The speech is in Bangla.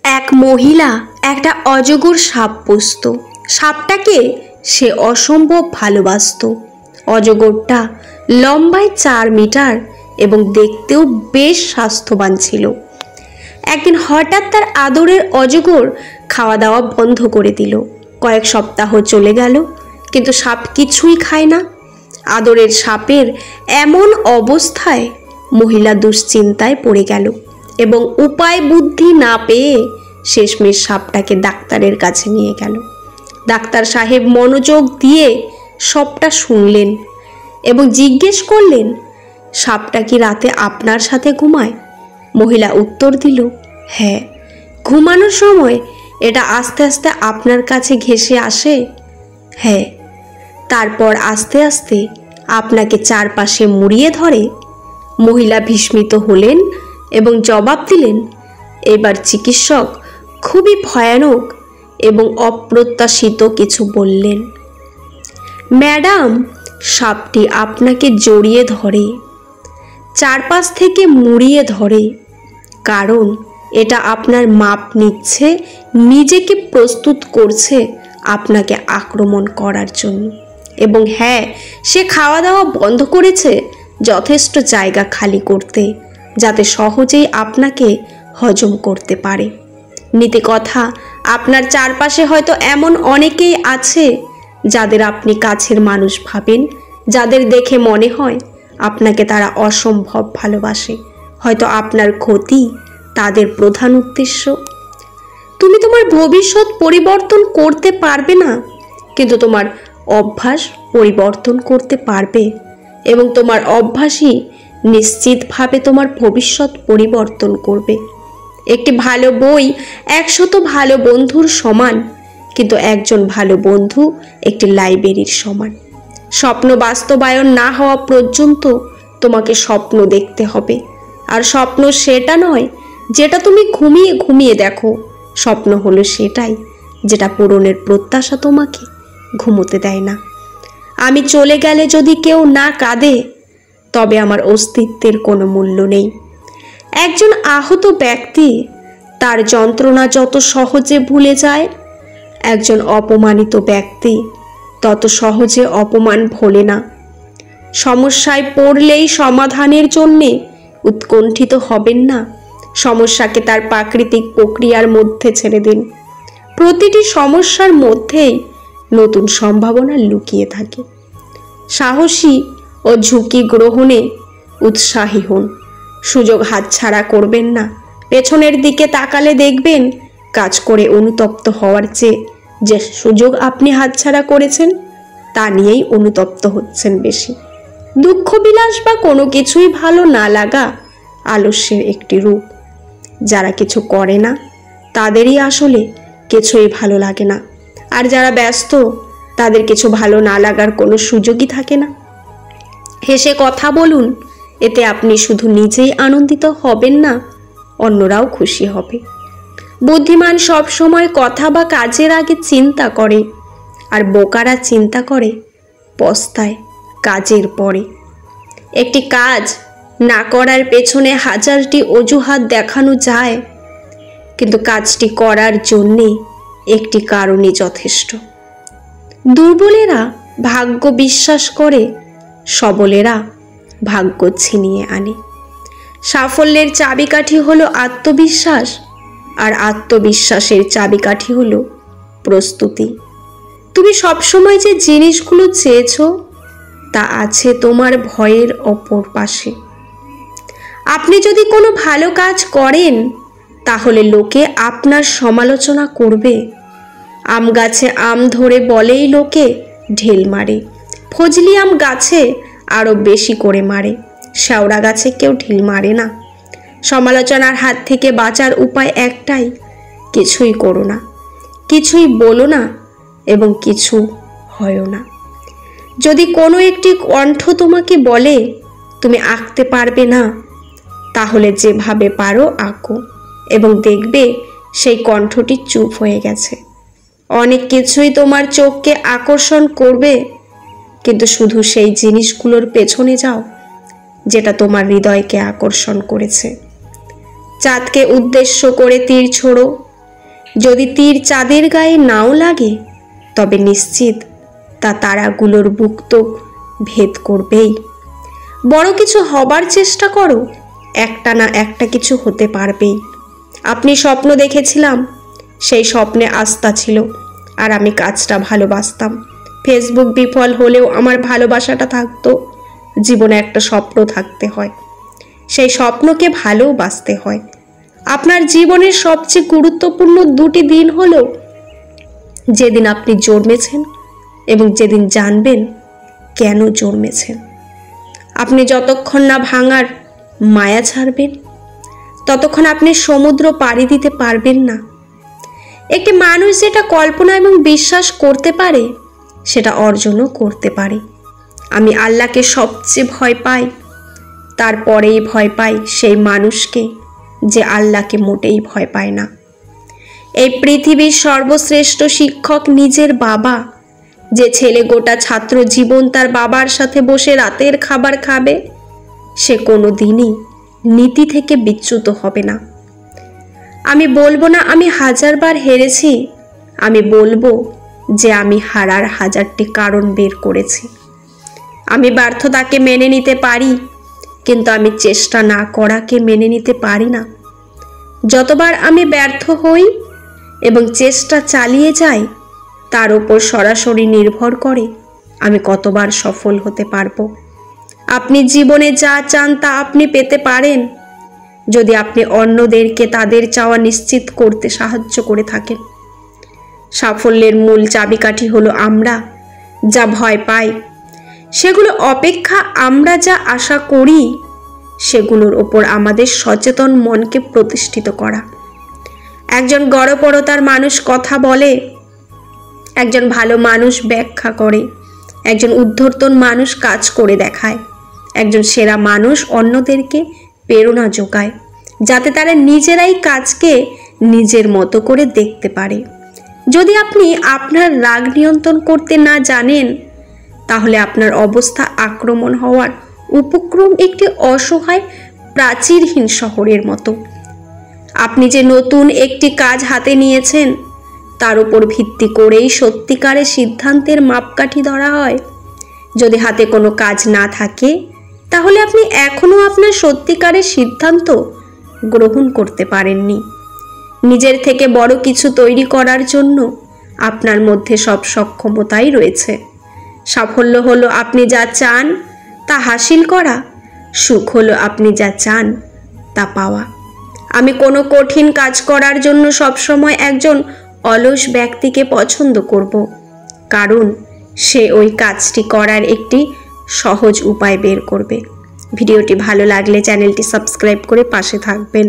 এক মহিলা একটা অজগর সাপ পুষত। সাপটাকে সে অসম্ভব ভালোবাসত। অজগরটা লম্বায় 4 মিটার এবং দেখতেও বেশ স্বাস্থ্যবান ছিল। একদিন হঠাৎ তার আদরের অজগর খাওয়া দাওয়া বন্ধ করে দিল। কয়েক সপ্তাহ চলে গেল, কিন্তু সাপ কিছুই খায় না। আদরের সাপের এমন অবস্থায় মহিলা দুশ্চিন্তায় পড়ে গেল এবং উপায় বুদ্ধি না পেয়ে শেষমেশ সাপটাকে ডাক্তারের কাছে নিয়ে গেল। ডাক্তার সাহেব মনোযোগ দিয়ে সবটা শুনলেন এবং জিজ্ঞেস করলেন, সাপটা কি রাতে আপনার সাথে ঘুমায়? মহিলা উত্তর দিল, হ্যাঁ, ঘুমানোর সময় এটা আস্তে আস্তে আপনার কাছে ঘেঁষে আসে। হ্যাঁ, তারপর আস্তে আস্তে আপনাকে চারপাশে মুড়িয়ে ধরে। মহিলা বিস্মিত হলেন এবং জবাব দিলেন, এবার চিকিৎসক খুবই ভয়ানক এবং অপ্রত্যাশিত কিছু বললেন। ম্যাডাম, সাপটি আপনাকে জড়িয়ে ধরে, চারপাশ থেকে মুড়িয়ে ধরে, কারণ এটা আপনার মাপ নিচ্ছে, নিজেকে প্রস্তুত করছে আপনাকে আক্রমণ করার জন্য। এবং হ্যাঁ, সে খাওয়া দাওয়া বন্ধ করেছে যথেষ্ট জায়গা খালি করতে, যাতে সহজেই আপনাকে হজম করতে পারে। নীতি কথা, আপনার চারপাশে হয়তো এমন অনেকেই আছে যাদের আপনি কাছের মানুষ ভাবেন, যাদের দেখে মনে হয় আপনাকে তারা অসম্ভব ভালোবাসে। হয়তো আপনার ক্ষতি তাদের প্রধান উদ্দেশ্য। তুমি তোমার ভবিষ্যৎ পরিবর্তন করতে পারবে না, কিন্তু তোমার অভ্যাস পরিবর্তন করতে পারবে, এবং তোমার অভ্যাসই নিশ্চিতভাবে তোমার ভবিষ্যৎ পরিবর্তন করবে। একটি ভালো বই 100 ভালো বন্ধুর সমান, কিন্তু একজন ভালো বন্ধু একটি লাইব্রেরির সমান। স্বপ্ন বাস্তবায়ন না হওয়া পর্যন্ত তোমাকে স্বপ্ন দেখতে হবে। আর স্বপ্ন সেটা নয় যেটা তুমি ঘুমিয়ে ঘুমিয়ে দেখো, স্বপ্ন হলো সেটাই যেটা পূরণের প্রত্যাশা তোমাকে ঘুমোতে দেয় না। আমি চলে গেলে যদি কেউ না কাঁদে, তবে আমার অস্তিত্বের কোনো মূল্য নেই। একজন আহত ব্যক্তি তার যন্ত্রণা যত সহজে ভুলে যায়, একজন অপমানিত ব্যক্তি তত সহজে অপমান ভোলে না। সমস্যায় পড়লেই সমাধানের জন্যে উৎকণ্ঠিত হবেন না, সমস্যাকে তার প্রাকৃতিক প্রক্রিয়ার মধ্যে ছেড়ে দিন। প্রতিটি সমস্যার মধ্যেই নতুন সম্ভাবনা লুকিয়ে থাকে। সাহসী ও ঝুঁকি গ্রহণে উৎসাহী হন। সুযোগ হাতছাড়া করবেন না। পেছনের দিকে তাকালে দেখবেন, কাজ করে অনুতপ্ত হওয়ার চেয়ে যে সুযোগ আপনি হাতছাড়া করেছেন তা নিয়েই অনুতপ্ত হচ্ছেন বেশি। দুঃখ বিলাস বা কোনো কিছুই ভালো না লাগা আলস্যের একটি রূপ। যারা কিছু করে না তাদেরই আসলে কিছুই ভালো লাগে না, আর যারা ব্যস্ত তাদের কিছু ভালো না লাগার কোনো সুযোগই থাকে না। হেসে কথা বলুন, এতে আপনি শুধু নিজেই আনন্দিত হবেন না, অন্যরাও খুশি হবে। বুদ্ধিমান সব সময় কথা বা কাজের আগে চিন্তা করে, আর বোকারা চিন্তা করে পস্তায় কাজের পরে। একটি কাজ না করার পেছনে হাজারটি অজুহাত দেখানো যায়, কিন্তু কাজটি করার জন্যে একটি কারণই যথেষ্ট। দুর্বলেরা ভাগ্য বিশ্বাস করে, সবলেরা ভাগ্য ছিনিয়ে আনে। সাফল্যের চাবিকাঠি হলো আত্মবিশ্বাস, আর আত্মবিশ্বাসের চাবিকাঠি হলো প্রস্তুতি। তুমি সবসময় যে জিনিসগুলো চেয়েছো তা আছে তোমার ভয়ের অপর পাশে। আপনি যদি কোনো ভালো কাজ করেন, তাহলে লোকে আপনার সমালোচনা করবে। আম গাছে আম ধরে বলেই লোকে ঢেল মারে, ফজলি আম গাছে আরও বেশি করে মারে, শেওড়া গাছে কেউ ঢিল মারে না। সমালোচনার হাত থেকে বাঁচার উপায় একটাই, কিছুই করো না, কিছুই বলো না এবং কিছু হয়ও না। যদি কোনো একটি কণ্ঠ তোমাকে বলে তুমি আঁকতে পারবে না, তাহলে যেভাবে পারো আঁকো এবং দেখবে সেই কণ্ঠটি চুপ হয়ে গেছে। অনেক কিছুই তোমার চোখকে আকর্ষণ করবে, কিন্তু শুধু সেই জিনিসগুলোর পেছনে যাও যেটা তোমার হৃদয়কে আকর্ষণ করেছে। চাঁদকে উদ্দেশ্য করে তীর ছোড়ো। যদি তীর চাঁদের গায়ে নাও লাগে, তবে নিশ্চিত তা তারাগুলোর বুক তো ভেদ করবেই। বড় কিছু হবার চেষ্টা করো, একটা না একটা কিছু হতে পারবেই। আপনি স্বপ্ন দেখেছিলাম, সেই স্বপ্নে আস্থা ছিল, আর আমি কাজটা ভালোবাসতাম। ফেসবুক বিফল হলেও আমার ভালোবাসাটা থাকতো। জীবনে একটা স্বপ্ন থাকতে হয়, সেই স্বপ্নকে ভালোবাসতে হয়। আপনার জীবনের সবচেয়ে গুরুত্বপূর্ণ দুটি দিন হলো যেদিন আপনি জন্মেছেন এবং যেদিন জানবেন কেন জন্মেছেন। আপনি যতক্ষণ না ভাঙার মায়া ছাড়বেন, ততক্ষণ আপনি সমুদ্র পাড়ি দিতে পারবেন না। একটি মানুষ যেটা কল্পনা এবং বিশ্বাস করতে পারে, সেটা অর্জনও করতে পারে। আমি আল্লাহকে সবচেয়ে ভয় পাই, তারপরেই ভয় পাই সেই মানুষকে যে আল্লাহকে মোটেই ভয় পায় না। এই পৃথিবীর সর্বশ্রেষ্ঠ শিক্ষক নিজের বাবা। যে ছেলে গোটা ছাত্র জীবন তার বাবার সাথে বসে রাতের খাবার খাবে, সে কোনো দিনই নীতি থেকে বিচ্যুত হবে না। আমি বলবো না আমি 1000 বার হেরেছি, আমি বলবো যে আমি হারার 1000টি কারণ বের করেছি। আমি ব্যর্থতাকে মেনে নিতে পারি, কিন্তু আমি চেষ্টা না করাকে মেনে নিতে পারি না। যতবার আমি ব্যর্থ হই এবং চেষ্টা চালিয়ে যাই, তার উপর সরাসরি নির্ভর করে আমি কতবার সফল হতে পারবো। আপনি জীবনে যা চান তা আপনি পেতে পারেন, যদি আপনি অন্যদেরকে তাদের চাওয়া নিশ্চিত করতে সাহায্য করে থাকেন। সাফল্যের মূল চাবিকাঠি হলো আমরা যা ভয় পাই সেগুলো অপেক্ষা আমরা যা আশা করি সেগুলোর ওপর আমাদের সচেতন মনকে প্রতিষ্ঠিত করা। একজন গড়পড়তার মানুষ কথা বলে, একজন ভালো মানুষ ব্যাখ্যা করে, একজন উদ্ধর্তন মানুষ কাজ করে দেখায়, একজন সেরা মানুষ অন্যদেরকে প্রেরণা যোগায়, যাতে তারা নিজেরাই কাজকে নিজের মতো করে দেখতে পারে। যদি আপনি আপনার রাগ নিয়ন্ত্রণ করতে না জানেন, তাহলে আপনার অবস্থা আক্রমণ হওয়ার উপক্রম একটি অসহায় প্রাচীরহীন শহরের মতো। আপনি যে নতুন একটি কাজ হাতে নিয়েছেন, তার উপর ভিত্তি করেই সত্যিকারের সিদ্ধান্তের মাপকাঠি ধরা হয়। যদি হাতে কোনো কাজ না থাকে, তাহলে আপনি এখনও আপনার সত্যিকারের সিদ্ধান্ত গ্রহণ করতে পারেননি। নিজের থেকে বড় কিছু তৈরি করার জন্য আপনার মধ্যে সব সক্ষমতাই রয়েছে। সাফল্য হলো আপনি যা চান তা হাসিল করা, সুখ হলো আপনি যা চান তা পাওয়া। আমি কোনো কঠিন কাজ করার জন্য সবসময় একজন অলস ব্যক্তিকে পছন্দ করব, কারণ সে ওই কাজটি করার একটি সহজ উপায় বের করবে। ভিডিওটি ভালো লাগলে চ্যানেলটি সাবস্ক্রাইব করে পাশে থাকবেন।